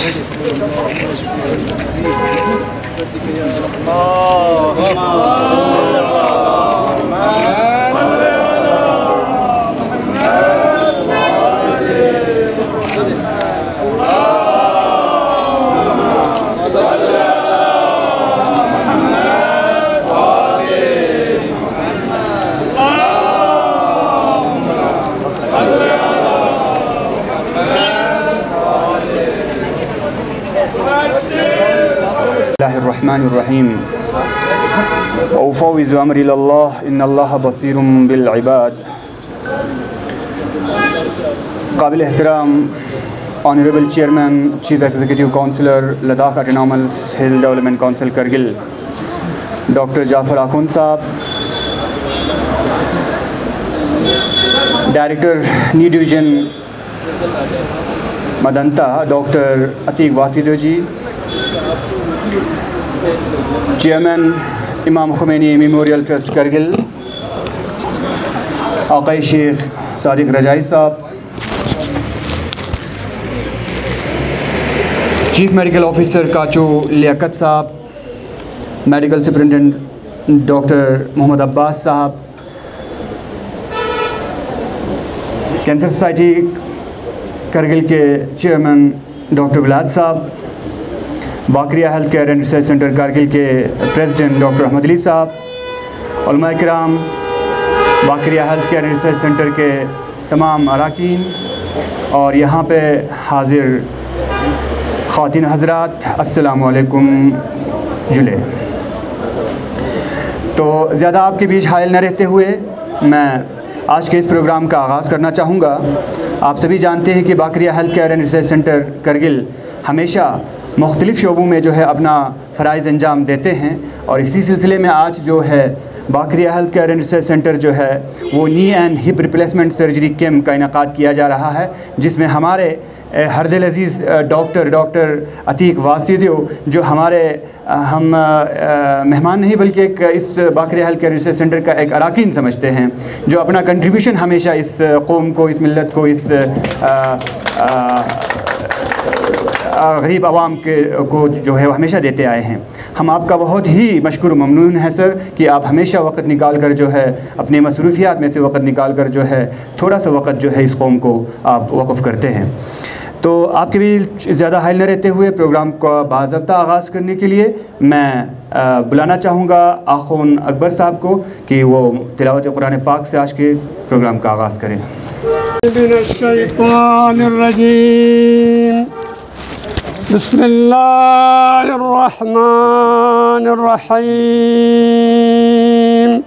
बिस्मिल्लाहिर्रहमानिर्रहीम औफ़ौज़ु अम्री इलल्लाह इन्नल्लाह बसीरुम बिल इबाद। काबिल एहतराम honourable chairman chief executive councillor Ladakh autonomous hill development council Kargil doctor Jaffar Akhund sahab, director new division Medanta doctor Atiq वासिदो ji, chairman Imam Khomeini memorial trust Kargil Aqai Sheikh Sadiq Rajai sahab, chief medical officer Kacho Liaquat sahab, medical superintendent doctor Mohammad Abbas sahab, cancer society Kargil के chairman doctor विलाद sahab, Bakaria health care and research centre Kargil के president doctor Ahmad Ali साहब, उलमा किराम, Bakaria health care and research centre के तमाम अरकान और यहाँ पे हाजिर ख़वातीन हज़रात, अस्सलामु अलैकुम जुले। तो ज़्यादा आपके बीच हायल न रहते हुए मैं आज के इस प्रोग्राम का आगाज़ करना चाहूँगा। आप सभी जानते हैं कि Bakaria health care and research centre Kargil हमेशा मुख्तलिफ़ शोबों में जो है अपना फ़राइज़ अंजाम देते हैं और इसी सिलसिले में आज जो है Bakaria health care and research centre जो है वो knee and hip replacement surgery camp का इनेकाद किया जा रहा है, जिसमें हमारे हरदिल अज़ीज़ डॉक्टर अतीक वासिदो जो हमारे हम मेहमान नहीं बल्कि एक इस बाकरिया हेल्थ केयर रिसर्च सेंटर का एक अरकान समझते हैं, जो अपना कंट्रीब्यूशन हमेशा इस कौम को, इस मिल्लत को, इस गरीब आवाम को जो है हमेशा देते आए हैं। हम आपका बहुत ही मशकूर ममनून है सर कि आप हमेशा वक़्त निकाल कर जो है अपने मसरूफियात में से वक़्त निकाल कर जो है थोड़ा सा वक़्त जो है इस कौम को आप वक़्फ़ करते हैं। तो आपके भी ज़्यादा हायल न रहते हुए प्रोग्राम का बाज़ाब्ता आगाज़ करने के लिए मैं बुलाना चाहूँगा आख़ून अकबर साहब को कि वो तिलावत कुरान पाक से आज के प्रोग्राम का आगाज़ करें। बिस्मिल्लाहिर्रहमानिर्रहीम।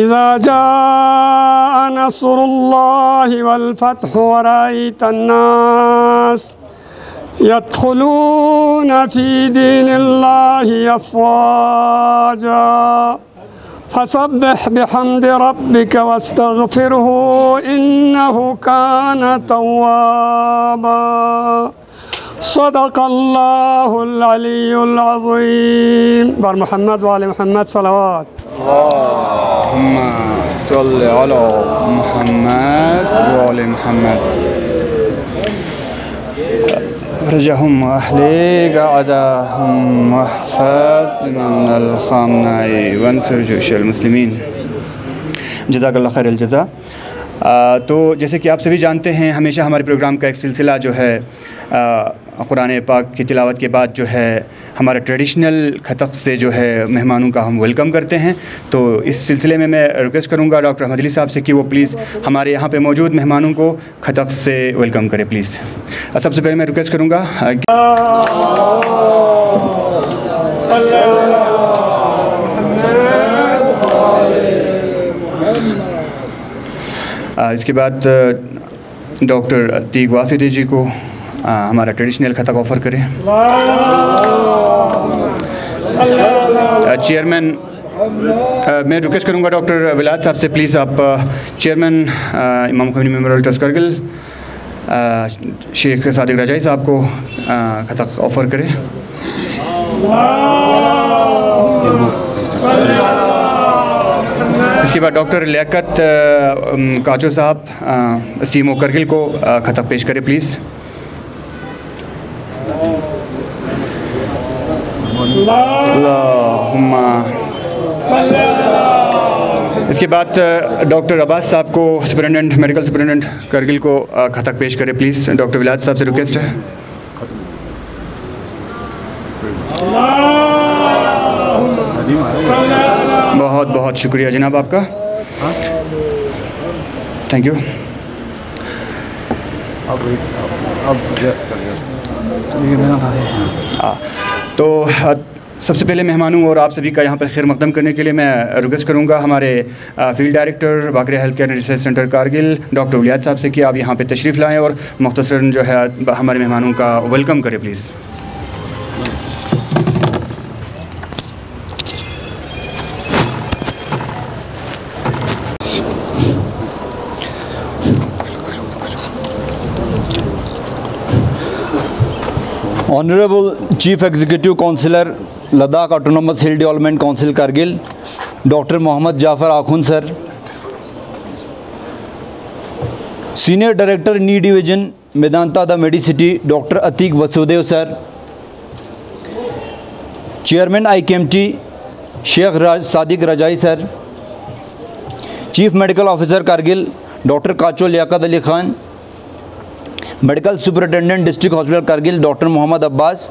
इज़ा जाअ नस्रुल्लाहि वल फ़त्हु व रअयतन्नास यदख़ुलूना फ़ी दीनिल्लाहि अफ़वाजा फसब्बिह बिहम्दि रब्बिका वस्तग़फ़िरहु इन्नहु कान तव्वाबा। सदक़ल्लाहुल अलीयुल अज़ीम। बर मोहम्मद व आले मोहम्मद सलावत। अल्लाहुम्मा सल्लि अला मुहम्मद व आले मुहम्मद। रजहुम अहलिगा अदाहुम महफज़ मिनल ख़ामनाई वंसुर जुशल मुस्लिमीन। जज़ाकल्लाह खैरल जज़ा। तो जैसे कि आप सभी जानते हैं हमेशा हमारे प्रोग्राम का एक सिलसिला जो है कुरान पाक की तिलावत के बाद जो है हमारा ट्रेडिशनल ख़तक़ से जो है मेहमानों का हम वेलकम करते हैं। तो इस सिलसिले में मैं रिक्वेस्ट करूंगा डॉक्टर अहमद अली साहब से कि वो प्लीज़ हमारे यहाँ पे मौजूद मेहमानों को ख़तक़ से वेलकम करें प्लीज़। सबसे पहले मैं रिक्वेस्ट करूँगा इसके बाद डॉक्टर अतीक वासिदो जी को हमारा ट्रेडिशनल ख़तक़ ऑफ़र करें। चेयरमैन मैं रिक्वेस्ट करूंगा डॉक्टर विलाद साहब से प्लीज़ आप chairman Imam Khomeini memorial trust Kargil Sheikh Sadiq Rajai साहब को ख़तक़ ऑफ़र करें। इसके बाद डॉक्टर लियाकत काचो साहब सीमो करगिल को ख़तक़ पेश करें प्लीज़। अल्लाहुम्मा। इसके बाद डॉक्टर अब्बास साहब को सुपरिटेंडेंट मेडिकल सुपरिटेंडेंट करगिल को खतक पेश करें प्लीज़। डॉक्टर विलायत साहब से रिक्वेस्ट है। बहुत बहुत शुक्रिया जनाब आपका, थैंक यू। तो सबसे पहले मेहमानों और आप सभी का यहाँ पर खैर मकदम करने के लिए मैं रिक्वेस्ट करूँगा हमारे field director Bakaria health care and research centre Kargil doctor Wilayat sahab से कि आप यहाँ पे तशरीफ़ लाएँ और मुख्तसरन जो है हमारे मेहमानों का वेलकम करें please. Honorable Chief Executive Councillor, Ladakh Autonomous Hill Development Council Kargil, Dr. Mohammad Jafar Akhund sir, Senior Director Knee Division, Medanta the Medicity, Dr. Atiq Vasudev sir, Chairman IKMT, Sheikh Sadiq Rajai sir, Chief Medical Officer Kargil, Dr. Kacho Liaquat Ali Khan, medical superintendent district hospital Kargil doctor Mohammad Abbas,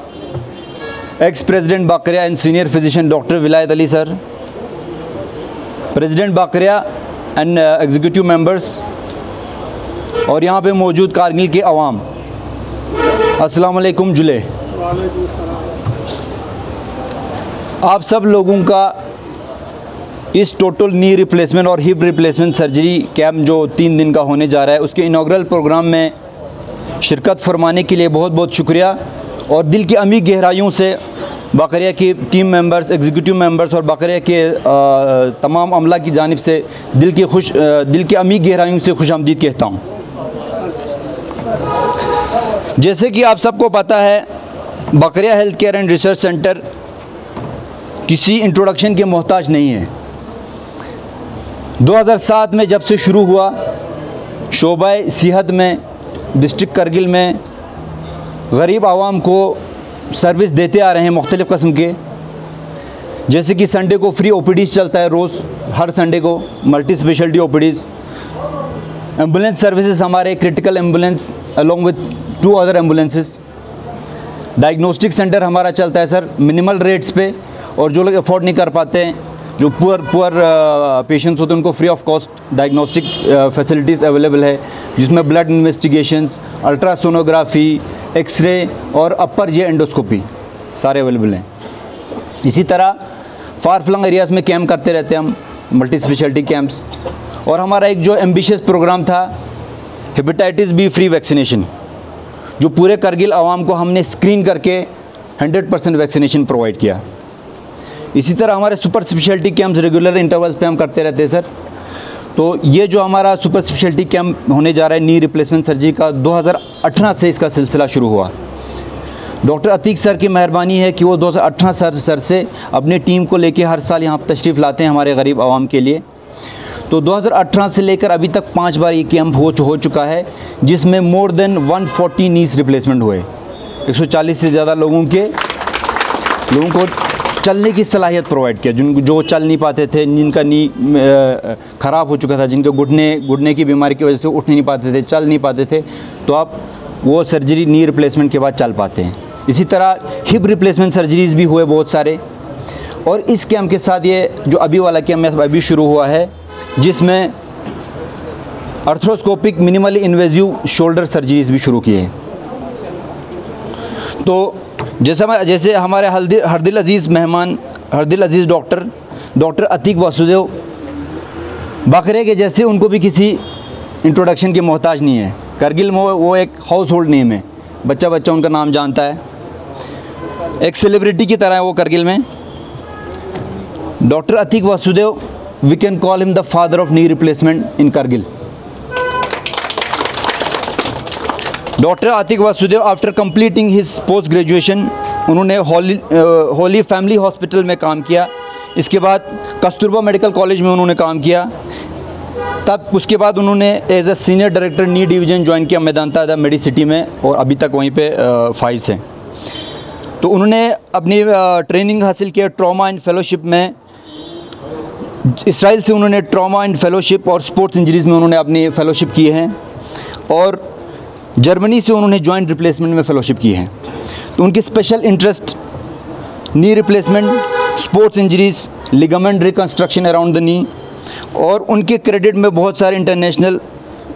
ex president Bakaria and senior physician doctor Wilayat Ali sir, president Bakaria and executive members और यहाँ पे मौजूद कारगिल के अवाम, अस्सलाम वालेकुम जुले। आप सब लोगों का इस टोटल नी रिप्लेसमेंट और हिप रिप्लेसमेंट सर्जरी कैंप जो 3 दिन का होने जा रहा है उसके इनॉग्रल प्रोग्राम में शिरकत फरमाने के लिए बहुत बहुत शुक्रिया और दिल की अमीर गहराइयों से बाकरिया की टीम मेंबर्स, एग्जीक्यूटिव मेंबर्स और बाकरिया के तमाम अमला की जानिब से दिल की अमीर गहराइयों से खुशामदीद कहता हूँ। जैसे कि आप सबको पता है Bakaria health care and research centre किसी इंट्रोडक्शन के मोहताज नहीं है। 2007 में जब से शुरू हुआ शोबा सेहत में डिस्ट्रिक्ट करगिल में गरीब आवाम को सर्विस देते आ रहे हैं मुख्तलिफ़ किस्म के, जैसे कि संडे को फ्री ओपीडीज़ चलता है, रोज़ हर संडे को multi speciality OPDs, ambulance services हमारे critical ambulance along with 2 other ambulances, diagnostic centre हमारा चलता है सर मिनिमल रेट्स पे, और जो लोग अफोर्ड नहीं कर पाते हैं, जो पुअर पेशेंट्स होते हैं उनको free of cost diagnostic facilities available है, जिसमें ब्लड इन्वेस्टिगेशंस, अल्ट्रासोनोग्राफी, एक्सरे और अपर जे एंडोस्कोपी सारे अवेलेबल हैं। इसी तरह फार फ्लंग एरियाज़ में कैंप करते रहते हैं हम, मल्टी स्पेशलिटी कैंप्स। और हमारा एक जो एम्बिशियस प्रोग्राम था हेपेटाइटिस बी फ्री वैक्सीनेशन, जो पूरे करगिल आवाम को हमने स्क्रीन करके 100% वैक्सीनेशन प्रोवाइड किया। इसी तरह हमारे super speciality camps regular intervals पे हम करते रहते हैं सर। तो ये जो हमारा सुपर स्पेशलिटी कैंप होने जा रहा है नी रिप्लेसमेंट सर्जरी का, 2018 से इसका सिलसिला शुरू हुआ। डॉक्टर अतीक सर की मेहरबानी है कि वो 2018 सर से अपनी टीम को लेके हर साल यहाँ तशरीफ़ लाते हैं हमारे गरीब आवाम के लिए। तो 2018 से लेकर अभी तक 5 बार ये कैंप हो चुका है, जिसमें मोर देन 140 नीज रिप्लेसमेंट हुए। 140 से ज़्यादा लोगों को चलने की सलाहियत प्रोवाइड किया, जो चल नहीं पाते थे, जिनका नी ख़राब हो चुका था, जिनके घुटने की बीमारी की वजह से उठ नहीं पाते थे, चल नहीं पाते थे, तो आप वो सर्जरी नी रिप्लेसमेंट के बाद चल पाते हैं। इसी तरह हिप रिप्लेसमेंट सर्जरीज़ भी हुए बहुत सारे। और इस कैंप के साथ ये जो अभी वाला कैंप अभी शुरू हुआ है, जिसमें अर्थ्रोस्कोपिक मिनिमली इन्वेजिव शोल्डर सर्जरीज़ भी शुरू किए हैं। तो जैसे हमारे हरदिल अज़ीज़ मेहमान, हरदिल अज़ीज़ डॉक्टर अतीक वासुदेव बाकरे के जैसे, उनको भी किसी इंट्रोडक्शन के मोहताज नहीं है। करगिल में वो एक हाउस होल्ड नेम है, बच्चा उनका नाम जानता है, एक सेलिब्रिटी की तरह है वो करगिल में। Doctor Atiq Vasudev, we can call him the father of knee replacement in Kargil. Doctor Atiq Vasudev after completing his post graduation उन्होंने होली फैमिली हॉस्पिटल में काम किया। इसके बाद कस्तूरबा मेडिकल कॉलेज में उन्होंने काम किया। तब उसके बाद उन्होंने as a senior director knee division join किया मेदांता द मेडिसिटी में, और अभी तक वहीं पे फाइज हैं। तो उन्होंने अपनी ट्रेनिंग हासिल किया ट्रॉमा एंड फेलोशिप में। इसराइल से उन्होंने ट्रॉमा एंड फेलोशिप और स्पोर्ट्स इंजरीज़ में उन्होंने अपनी फ़ेलोशिप की है, और जर्मनी से उन्होंने जॉइंट रिप्लेसमेंट में फ़ेलोशिप की है। तो उनकी special interest knee replacement, sports injuries, ligament reconstruction around the knee, और उनके क्रेडिट में बहुत सारे इंटरनेशनल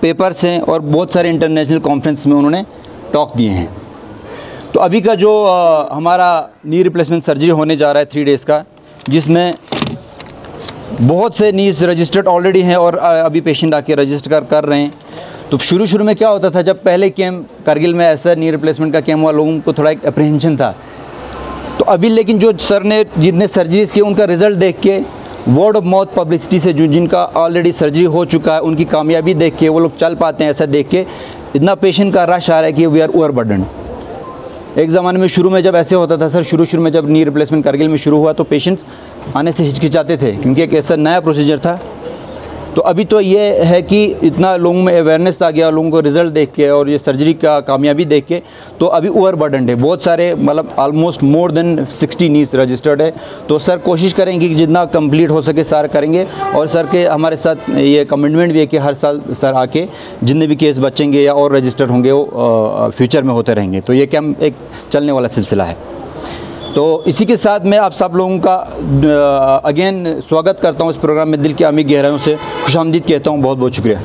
पेपर्स हैं और बहुत सारे इंटरनेशनल कॉन्फ्रेंस में उन्होंने टॉक दिए हैं। तो अभी का जो हमारा नी रिप्लेसमेंट सर्जरी होने जा रहा है 3 डेज़ का, जिसमें बहुत से नीज़ रजिस्टर्ड ऑलरेडी हैं और अभी पेशेंट आके रजिस्टर कर रहे हैं। तो शुरू में क्या होता था, जब पहले कैम्प करगिल में ऐसा नी रिप्लेसमेंट का कैम्प हुआ, लोगों को थोड़ा एक अप्रीहेंशन था। तो अभी लेकिन जो सर ने जितने सर्जरीज़ किए उनका रिज़ल्ट देख के, वर्ड ऑफ माउथ पब्लिसिटी से जो जिनका ऑलरेडी सर्जरी हो चुका है उनकी कामयाबी देख के, वो लोग चल पाते हैं ऐसा देख के, इतना पेशेंट का रश आ रहा है कि वी आर ओवरबर्डन। एक ज़माने में शुरू में जब ऐसे होता था सर, शुरू में जब नी रिप्लेसमेंट करगिल में शुरू हुआ तो पेशेंट्स आने से हिचकिचाते थे क्योंकि एक ऐसा नया प्रोसीजर था। तो अभी तो ये है कि इतना लोगों में अवेयरनेस आ गया, लोगों को रिज़ल्ट देख के और ये सर्जरी का कामयाबी देख के, तो अभी ओवरबर्डन है। बहुत सारे मतलब ऑलमोस्ट मोर देन 60 नीज रजिस्टर्ड है। तो सर कोशिश करेंगे कि जितना कंप्लीट हो सके सारा करेंगे, और सर के हमारे साथ ये कमिटमेंट भी है कि हर साल सर आके जितने भी केस बचेंगे या और रजिस्टर्ड होंगे वो फ्यूचर में होते रहेंगे। तो ये कैंप एक चलने वाला सिलसिला है। तो इसी के साथ मैं आप सब लोगों का अगेन स्वागत करता हूं इस प्रोग्राम में, दिल की अमीर गहराइयों से खुशामदीद कहता हूं। बहुत बहुत शुक्रिया।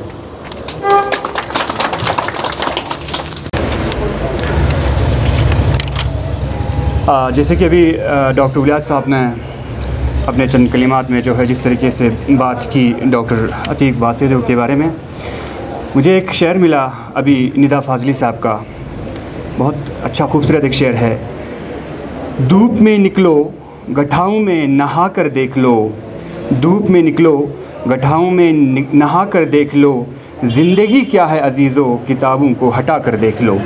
जैसे कि अभी डॉक्टर उलियास साहब ने अपने चंद कलिमात में जो है जिस तरीके से बात की डॉक्टर अतीक वासिद के बारे में, मुझे एक शेर मिला अभी निदा फाजली साहब का, बहुत अच्छा खूबसूरत एक शेर है। धूप में निकलो गठाओं में नहा कर देख लो, धूप में निकलो गठाओं में नहा कर देख लो, ज़िंदगी क्या है अजीज़ों किताबों को हटा कर देख लो।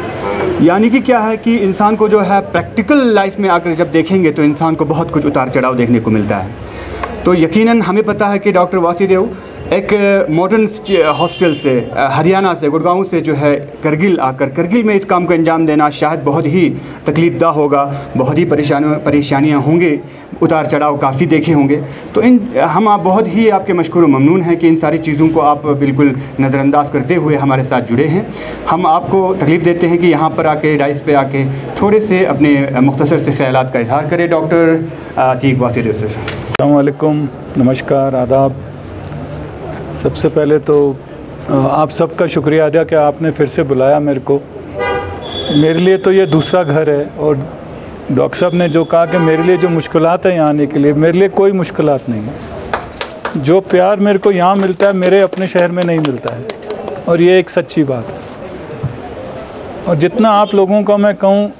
यानी कि क्या है कि इंसान को जो है प्रैक्टिकल लाइफ में आकर जब देखेंगे तो इंसान को बहुत कुछ उतार चढ़ाव देखने को मिलता है। तो यकीनन हमें पता है कि डॉक्टर वासिदेव एक मॉडर्न हॉस्टल से हरियाणा से गुड़गांव से जो है करगिल आकर करगिल में इस काम को अंजाम देना शायद बहुत ही तकलीफ़दा होगा, बहुत ही परेशानियां होंगे, उतार चढ़ाव काफ़ी देखे होंगे। तो हम आप बहुत ही आपके मशकूर ममनून हैं कि इन सारी चीज़ों को आप बिल्कुल नज़रअंदाज करते हुए हमारे साथ जुड़े हैं। हम आपको तकलीफ़ देते हैं कि यहाँ पर आके डाइस पे आके थोड़े से अपने मुख्तसर से ख्यालात का इजहार करें। डॉक्टर अतीक वासिद से। अस्सलाम वालेकुम, नमस्कार, आदाब। सबसे पहले तो आप सबका शुक्रिया अदा कि आपने फिर से बुलाया मेरे को। मेरे लिए तो ये दूसरा घर है, और डॉक्टर साहब ने जो कहा कि मेरे लिए जो मुश्किलात हैं यहाँ आने के लिए, मेरे लिए कोई मुश्किलात नहीं है। जो प्यार मेरे को यहाँ मिलता है मेरे अपने शहर में नहीं मिलता है, और ये एक सच्ची बात है। और जितना आप लोगों का मैं कहूँ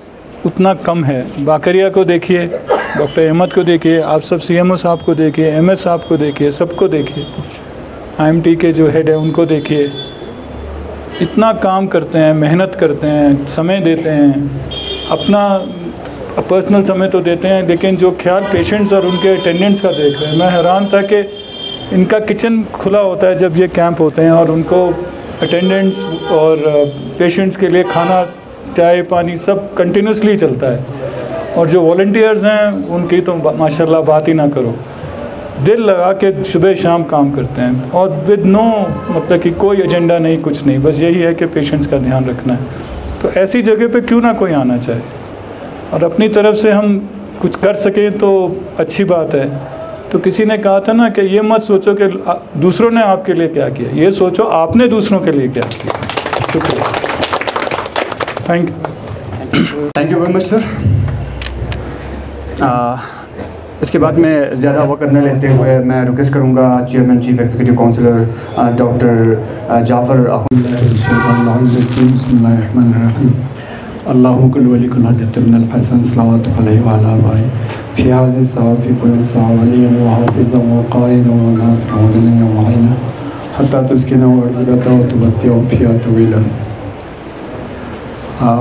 उतना कम है। बाकरिया को देखिए, डॉक्टर अहमद को देखिए, आप सब CMO साहब को देखिए, MS साहब को देखिए, सबको देखिए, IMT के जो हेड है उनको देखिए, इतना काम करते हैं, मेहनत करते हैं, समय देते हैं, अपना पर्सनल समय तो देते हैं, लेकिन जो ख्याल पेशेंट्स और उनके अटेंडेंट्स का देख रहे हैं। मैं हैरान था कि इनका किचन खुला होता है जब ये कैंप होते हैं, और उनको अटेंडेंट्स और पेशेंट्स के लिए खाना, चाय, पानी सब कंटिन्यूसली चलता है। और जो वॉलंटियर्स हैं उनकी तो माशाल्लाह बात ही ना करो, दिल लगा के सुबह शाम काम करते हैं, और विद नो मतलब कि कोई एजेंडा नहीं, कुछ नहीं, बस यही है कि पेशेंट्स का ध्यान रखना है। तो ऐसी जगह पे क्यों ना कोई आना चाहे, और अपनी तरफ से हम कुछ कर सकें तो अच्छी बात है। तो किसी ने कहा था ना कि ये मत सोचो कि दूसरों ने आपके लिए क्या किया, ये सोचो आपने दूसरों के लिए क्या किया। शुक्रिया, thank you very much sir. इसके बाद मैं ज़्यादा वक्त न लेते हुए मैं रिक्वेस्ट करूँगा chairman chief executive councillor doctor Jaffar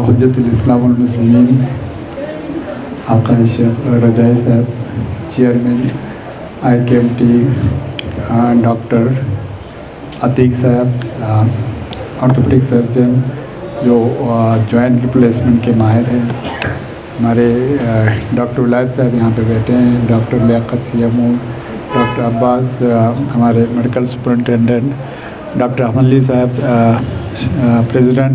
हुज्जतुल इस्लाम वल मुस्लिमीन आका शेख रजाई साहब, चेयरमैन IKMT, डॉक्टर अतीक साहब, ऑर्थोपेडिक सर्जन जो जॉइंट रिप्लेसमेंट के माहिर हैं, हमारे डॉक्टर उलायद साहब यहाँ पे बैठे हैं, doctor Liaquat CMO, doctor Abbas हमारे medical superintendent, doctor Amli sahab president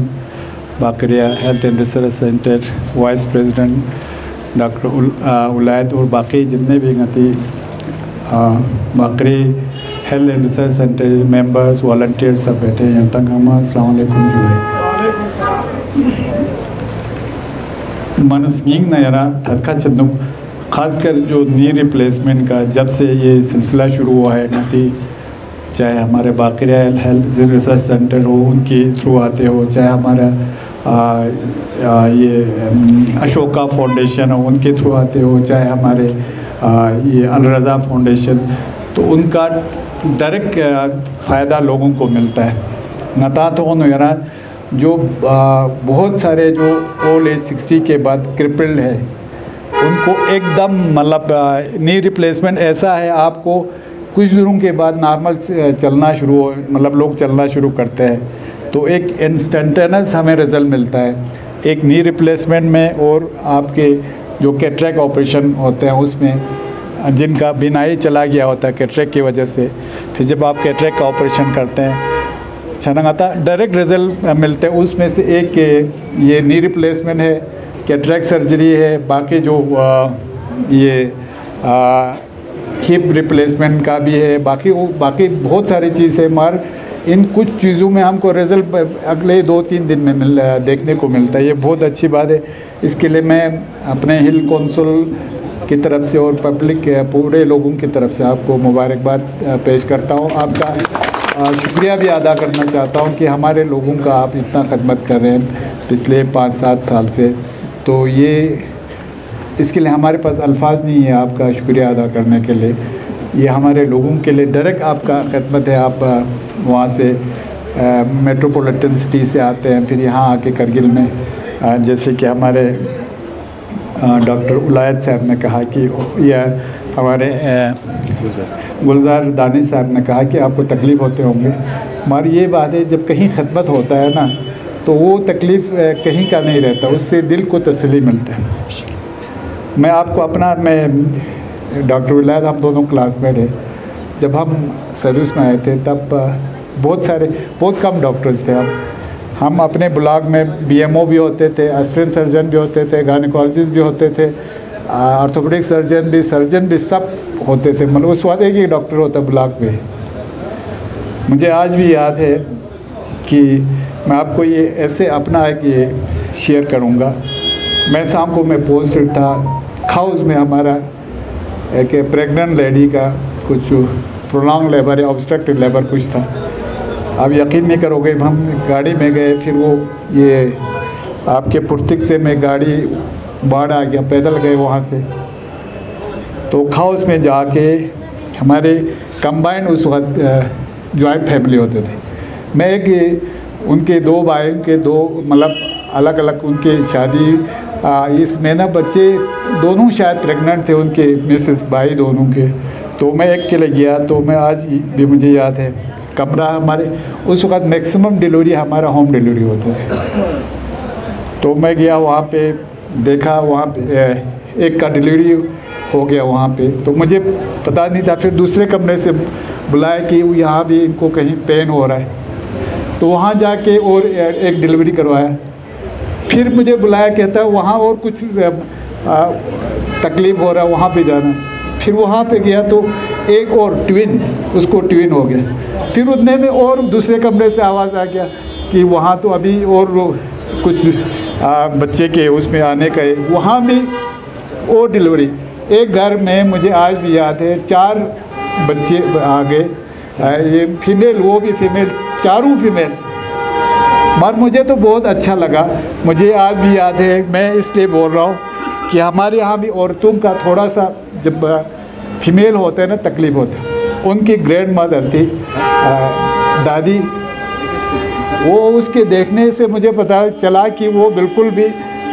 Bakaria health and research centre, vice president doctor उलायद और बाकी जितने भी गति Bakari health and research centre members volunteer सब बैठे हैं यहाँ तक। हम अस्सलाम वालेकुम मनसिंग नयरा थका चंदू ख़ासकर जो नी रिप्लेसमेंट का जब से ये सिलसिला शुरू हुआ है नती, चाहे हमारे बाकरिया हेल्थ रिसर्च सेंटर हो उनके थ्रू आते हो, चाहे हमारा ये अशोका फाउंडेशन हो उनके थ्रू आते हो, चाहे हमारे ये अलरज़ा फाउंडेशन, तो उनका डायरेक्ट फ़ायदा लोगों को मिलता है। नता तो नरा जो बहुत सारे जो ओल्ड एज 60 के बाद क्रिपल्ड है उनको एकदम मतलब नी रिप्लेसमेंट ऐसा है, आपको कुछ दिनों के बाद नॉर्मल चलना शुरू हो, मतलब लोग चलना शुरू करते हैं, तो एक इंस्टेंटेनियस हमें रिज़ल्ट मिलता है एक नी रिप्लेसमेंट में। और आपके जो कैटरेक्ट ऑपरेशन होते हैं उसमें जिनका बिनाई चला गया होता है कैटरेक्ट की वजह से, फिर जब आप कैटरेक्ट का ऑपरेशन करते हैं छनंगाता डायरेक्ट रिज़ल्ट मिलते हैं। उसमें से एक ये नी रिप्लेसमेंट है, कैटरेक्ट सर्जरी है, बाकी जो ये हिप रिप्लेसमेंट का भी है, बाकी बहुत सारी चीज़ है, मगर इन कुछ चीज़ों में हमको रिज़ल्ट अगले 2-3 दिन में देखने को मिलता है। ये बहुत अच्छी बात है। इसके लिए मैं अपने हिल कौंसिल की तरफ से और पब्लिक पूरे लोगों की तरफ से आपको मुबारकबाद पेश करता हूँ। आपका शुक्रिया भी अदा करना चाहता हूँ कि हमारे लोगों का आप इतना खदमत कर रहे हैं पिछले 5-7 साल से, तो ये इसके लिए हमारे पास अल्फाज नहीं है आपका शुक्रिया अदा करने के लिए। ये हमारे लोगों के लिए डायरेक्ट आपका खदमत है। आप वहाँ से मेट्रोपॉलिटन सिटी से आते हैं, फिर यहाँ आके करगिल में जैसे कि हमारे डॉक्टर उलायद साहब ने कहा कि या हमारे गुलजार दानिश साहब ने कहा कि आपको तकलीफ़ होते होंगे, मगर ये बात है जब कहीं खदमत होता है ना तो वो तकलीफ़ कहीं का नहीं रहता, उससे दिल को तसल्ली मिलता है। मैं आपको अपना मैं डॉक्टर उलायद हम दोनों क्लासमेट हैं। जब हम सर्विस में आए थे तब बहुत कम डॉक्टर्स थे। हम अपने ब्लॉक में BMO भी होते थे, असिस्टेंट सर्जन भी होते थे, गायनेकोलॉजिस्ट भी होते थे, ऑर्थोपेडिक सर्जन भी सब होते थे। मतलब उस वक्त एक ही डॉक्टर होता ब्लॉक में। मुझे आज भी याद है कि मैं आपको ये ऐसे अपना एक ये शेयर करूँगा। मैं शाम को मैं पोस्ट था हाउस में, हमारा एक प्रेग्नेंट लेडी का कुछ प्रोलॉन्ग लेबर या ऑब्स्ट्रक्टिव लेबर कुछ था। आप यकीन नहीं करोगे, हम गाड़ी में गए, फिर वो ये आपके पुर्तिक से में गाड़ी बाढ़ आ गया, पैदल गए वहाँ से। तो हाउस में जाके हमारे कंबाइन उस वक्त जॉइंट फैमिली होते थे। मैं एक उनके 2 भाई के 2 मतलब अलग अलग उनके शादी इसमें ना बच्चे दोनों शायद प्रेग्नेंट थे, उनके मिसेस भाई दोनों के। तो मैं एक के लिए गया, तो मैं आज भी मुझे याद है कमरा हमारे उस वक्त मैक्सिमम डिलीवरी हमारा होम डिलीवरी होते थे। तो मैं गया वहाँ पे, देखा वहाँ पे एक का डिलीवरी हो गया वहाँ पे, तो मुझे पता नहीं था। फिर दूसरे कमरे से बुलाया कि यहाँ भी इनको कहीं पेन हो रहा है, तो वहाँ जाके और एक डिलीवरी करवाया। फिर मुझे बुलाया, कहता है वहाँ और कुछ तकलीफ़ हो रहा है, वहाँ पे जाना। फिर वहाँ पे गया तो एक और उसको ट्विन हो गया। फिर उतने में और दूसरे कमरे से आवाज़ आ गया कि वहाँ तो अभी और कुछ बच्चे के उसमें आने का है, वहाँ भी और डिलीवरी। एक घर में मुझे आज भी याद है 4 बच्चे आ गए, ये फीमेल, वो भी फीमेल, चारों फीमेल। मगर मुझे तो बहुत अच्छा लगा। मुझे आज भी याद है, मैं इसलिए बोल रहा हूँ कि हमारे यहाँ भी औरतों का थोड़ा सा जब फीमेल होते हैं ना तकलीफ़ होता है। उनकी ग्रैंड मदर थी दादी, वो उसके देखने से मुझे पता चला कि वो बिल्कुल भी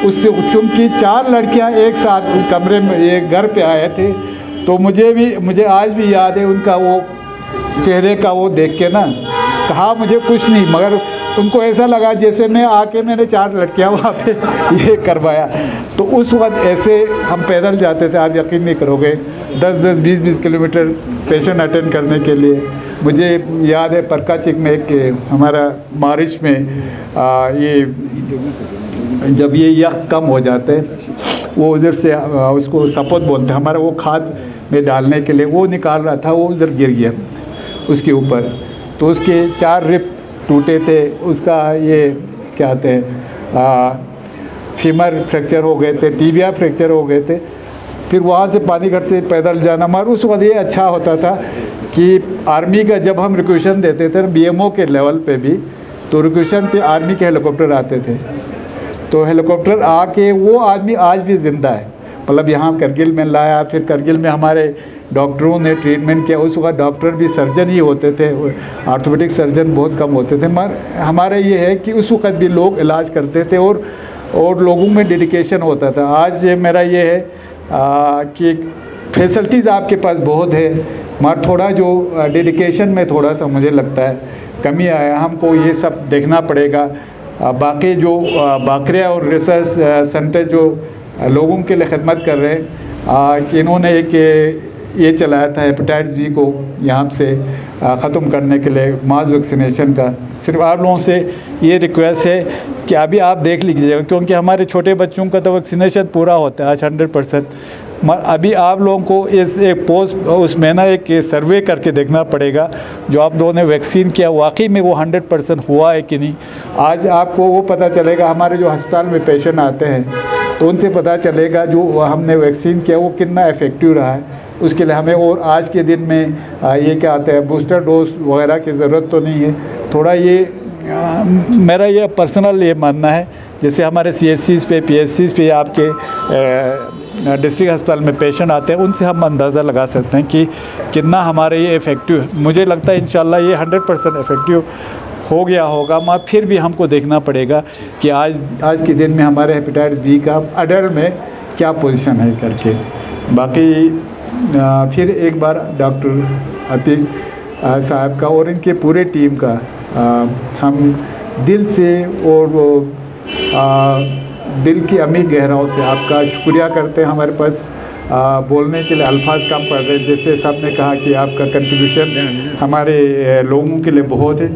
उससे, चूँकि 4 लड़कियाँ एक साथ कमरे में एक घर पे आए थे, तो मुझे आज भी याद है उनका वो चेहरे का वो देख के ना, कहा मुझे कुछ नहीं, मगर उनको ऐसा लगा जैसे मैंने 4 लड़कियाँ वहाँ पे ये करवाया। तो उस वक्त ऐसे हम पैदल जाते थे, आप यकीन नहीं करोगे, 10-10, 20-20 किलोमीटर पेशेंट अटेंड करने के लिए। मुझे याद है परकाचिक में एक हमारा मारिच में ये जब ये यक कम हो जाते वो उधर से उसको सपोत बोलते हैं, हमारा वो खाद में डालने के लिए वो निकाल रहा था, वो उधर गिर गया उसके ऊपर, तो उसके 4 रिब टूटे थे, उसका ये क्या कहते हैं फीमर फ्रैक्चर हो गए थे, टीबिया फ्रैक्चर हो गए थे। फिर वहाँ से पानीगढ़ से पैदल जाना, मगर उस वक्त ये अच्छा होता था कि आर्मी का जब हम रिक्वेशन देते थे BMO के लेवल पे भी, तो रिक्वेशन पे आर्मी के हेलीकॉप्टर आते थे, तो हेलीकॉप्टर आके वो आदमी आज भी ज़िंदा है, मतलब यहाँ करगिल में लाया। फिर करगिल में हमारे डॉक्टरों ने ट्रीटमेंट किया। उस वक्त डॉक्टर भी सर्जन ही होते थे, ऑर्थोपेडिक सर्जन बहुत कम होते थे, मगर हमारा ये है कि उस वक्त भी लोग इलाज करते थे और लोगों में डेडिकेशन होता था। आज मेरा ये है कि फैसिलिटीज़ आपके पास बहुत है, मगर थोड़ा जो डेडिकेशन में थोड़ा सा मुझे लगता है कमी आया, हमको ये सब देखना पड़ेगा। बाकी जो बाकरिया और रिसर्च सेंटर जो लोगों के लिए खिदमत कर रहे हैं, कि इन्होंने एक ये चलाया था हेपेटाइटिस बी को यहाँ से ख़त्म करने के लिए मास वैक्सीनेशन का। सिर्फ आप लोगों से ये रिक्वेस्ट है कि अभी आप देख लीजिएगा, क्योंकि हमारे छोटे बच्चों का तो वैक्सीनेशन पूरा होता है आज 100%, मगर अभी आप लोगों को इस एक पोस्ट उसमें ना एक सर्वे करके देखना पड़ेगा जो आप लोगों ने वैक्सीन किया वाकई में वो 100% हुआ है कि नहीं। आज आपको वो पता चलेगा, हमारे जो अस्पताल में पेशेंट आते हैं तो उनसे पता चलेगा जो हमने वैक्सीन किया वो कितना इफ़ेक्टिव रहा है। उसके लिए हमें और आज के दिन में ये क्या आता है बूस्टर डोज वगैरह की ज़रूरत तो नहीं है। थोड़ा ये मेरा ये पर्सनल ये मानना है, जैसे हमारे CHCs पे PHCs पे आपके डिस्ट्रिक्ट अस्पताल में पेशेंट आते हैं, उनसे हम अंदाज़ा लगा सकते हैं कि कितना हमारे ये इफ़ेक्टिव है। मुझे लगता है इंशाल्लाह ये 100% इफ़ेक्टिव हो गया होगा, मगर फिर भी हमको देखना पड़ेगा कि आज के दिन में हमारे हेपेटाइटिस बी का अडल्ट में क्या पोजीशन है करके। बाकी फिर एक बार डॉक्टर अतीक साहब का और इनके पूरे टीम का हम दिल से और दिल की अमीर गहराइयों से आपका शुक्रिया करते हैं। हमारे पास बोलने के लिए अल्फाज कम पड़ रहे हैं, जैसे सब ने कहा कि आपका कंट्रीब्यूशन हमारे लोगों के लिए बहुत है,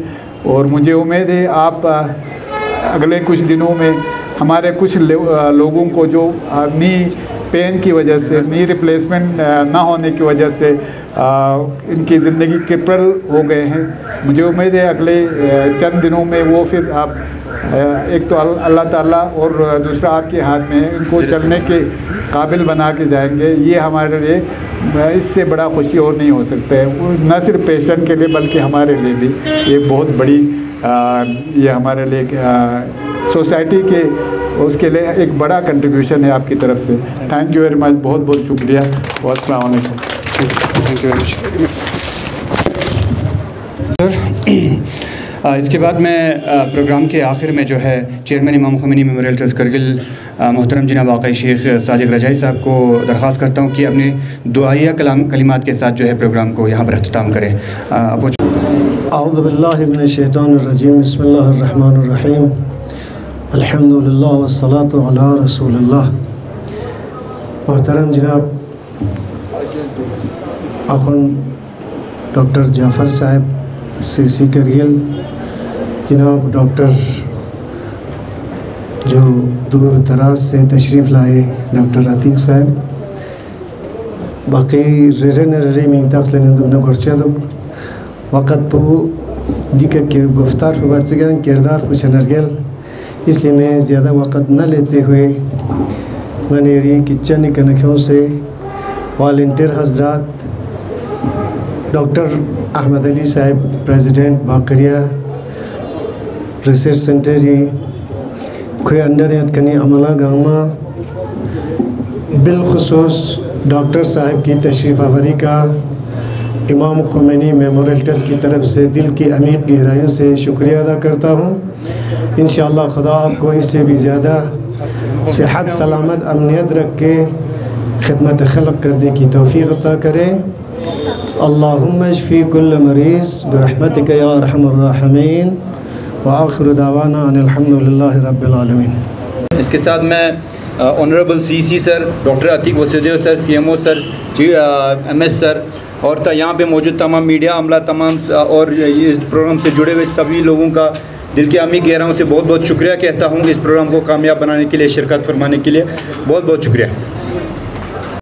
और मुझे उम्मीद है आप अगले कुछ दिनों में हमारे कुछ लोगों को जो नी पेन की वजह से, नी रिप्लेसमेंट ना होने की वजह से इनकी ज़िंदगी क्रिपल हो गए हैं, मुझे उम्मीद है अगले चंद दिनों में वो फिर आप एक तो अल्लाह ताला और दूसरा आपके हाथ में है, इनको चलने के काबिल बना के जाएंगे। ये हमारे लिए इससे बड़ा खुशी और नहीं हो सकता है, न सिर्फ पेशेंट के लिए बल्कि हमारे लिए भी ये बहुत बड़ी ये हमारे लिए सोसाइटी के उसके लिए एक बड़ा कंट्रीब्यूशन है आपकी तरफ से। थैंक यू वेरी मच, बहुत बहुत शुक्रिया और अस्सलाम वालेकुम। Thank you very much. इसके बाद मैं प्रोग्राम के आखिर में जो है चेयरमैन इमाम ख़ुमैनी मेमोरियल ट्रस्ट करगिल मोहतरम जनाब आक़ाई शेख सादिक रजाई साहब को दरख्वास्त करता हूँ कि अपने दुआया कलिमात के साथ जो है प्रोग्राम को यहाँ पर अख्ताम करें। औज़ु बिल्लाहि मिनश शैतानिर रजीम, बिस्मिल्लाहिर रहमानिर रहीम, अल्हम्दुलिल्लाह वस्सलातु अला रसूलिल्लाह। मोहतरम जनाब अख़ुन डॉक्टर जाफ़र साहब CC करगिल, जनाब डॉक्टर जो दूर दराज से तशरीफ़ लाए डॉक्टर अतीक साहब, बाकी रेरे में तखलन गोरचलुक वक़्त पो दिक्कत के गुफ्तार बचगन किरदार पुछनरगल, इसलिए मैं ज़्यादा वक़्त न लेते हुए मनेरी किचन कनखों से वॉलंटियर हजरात, डॉक्टर अहमद अली साहब प्रेसिडेंट बाकरिया रिसर्च सेंटर ये कोई अंडर कनी अमला गामा, बिलखुसूस डॉक्टर साहब की तशरीफ़ आवरी का इमाम ख़ुमैनी मेमोरियल ट्रस्ट की तरफ से दिल की अमीर गहराइयों से शुक्रिया अदा करता हूँ। इंशाअल्लाह खुदा आपको इससे भी ज़्यादा सेहत सलामत अमनियत रख के खिदमत खल्क़ करने की तौफ़ीक़ अता करें। अल्लाहुम्मा शफ़ी कुल्ल मरीज़ बिरहमतिका या अरहमर राहिमीन व आखिर दावाना अनिल हम्दुलिल्लाहि रब्बिल आलमीन। इसके साथ मैं honourable CC sir, doctor Atiq Vasudev sir, CMO sir, MS sir और यहाँ पे मौजूद तमाम मीडिया अमला, तमाम और इस प्रोग्राम से जुड़े हुए सभी लोगों का दिल की अमी गहराइयों से बहुत बहुत शुक्रिया कहता हूँ। इस प्रोग्राम को कामयाब बनाने के लिए, शिरकत फरमाने के लिए बहुत बहुत शुक्रिया।